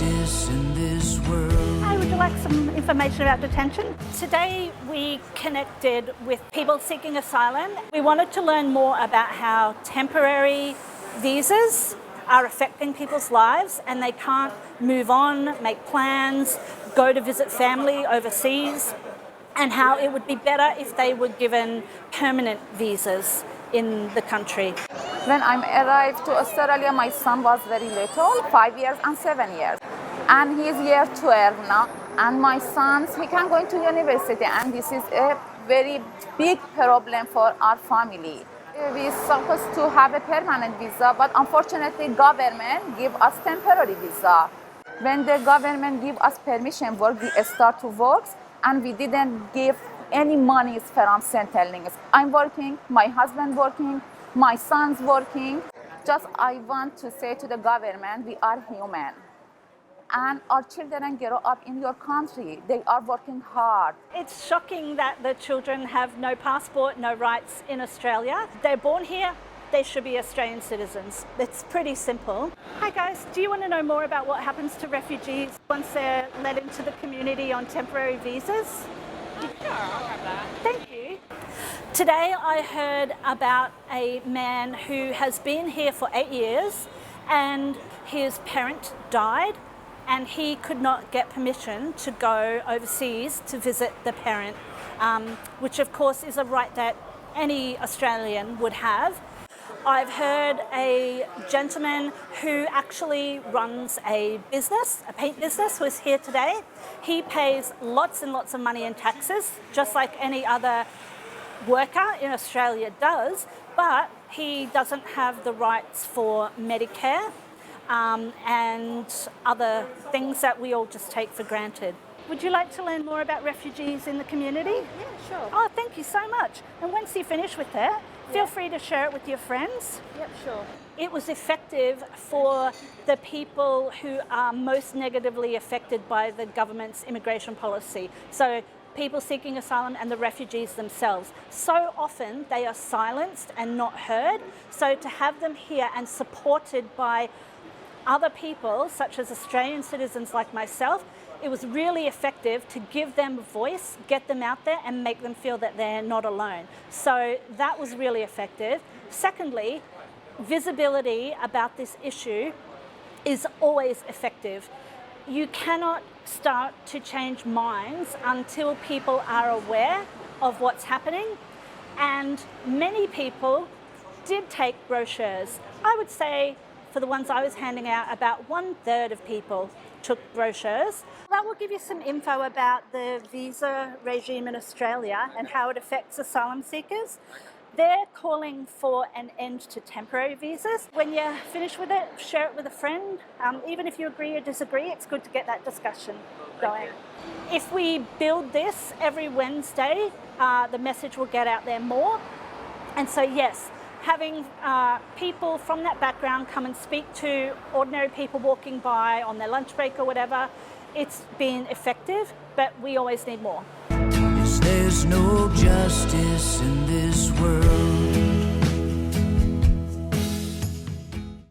justice in this world. Hi, would you like some information about detention? Today we connected with people seeking asylum. We wanted to learn more about how temporary visas are affecting people's lives and they can't move on, make plans, go to visit family overseas, and how it would be better if they were given permanent visas in the country. When I arrived to Australia, my son was very little, 5 years and 7 years. And he is year 12 now. And my son, he can go into university, and this is a very big problem for our family. We are supposed to have a permanent visa, but unfortunately government give us temporary visa. When the government give us permission work, we start to work, and we didn't give any money from settling. I'm working, my husband working, my son's working. Just I want to say to the government, we are human. And our children grow up in your country. They are working hard. It's shocking that the children have no passport, no rights in Australia. They're born here, they should be Australian citizens. It's pretty simple. Hi guys, do you want to know more about what happens to refugees once they're let into the community on temporary visas? Sure, I'll grab that. Thank you. Today I heard about a man who has been here for 8 years and his parent died and he could not get permission to go overseas to visit the parent, which of course is a right that any Australian would have. I've heard a gentleman who actually runs a business, a paint business, who is here today. He pays lots and lots of money in taxes, just like any other worker in Australia does, but he doesn't have the rights for Medicare and other things that we all just take for granted. Would you like to learn more about refugees in the community? Yeah, sure. Oh, thank you so much. And once you finish with that, feel free to share it with your friends. Yep, sure. It was effective for the people who are most negatively affected by the government's immigration policy. So people seeking asylum and the refugees themselves. So often they are silenced and not heard. So to have them here and supported by other people, such as Australian citizens like myself, it was really effective to give them a voice, get them out there and make them feel that they're not alone. So that was really effective. Secondly, visibility about this issue is always effective. You cannot start to change minds until people are aware of what's happening. And many people did take brochures. I would say for the ones I was handing out, about 1/3 of people took brochures. That will give you some info about the visa regime in Australia and how it affects asylum seekers. They're calling for an end to temporary visas. When you're finished with it, share it with a friend. Even if you agree or disagree, it's good to get that discussion going. If we build this every Wednesday, the message will get out there more. And so yes, having people from that background come and speak to ordinary people walking by on their lunch break or whatever, it's been effective, but we always need more. There's no justice in this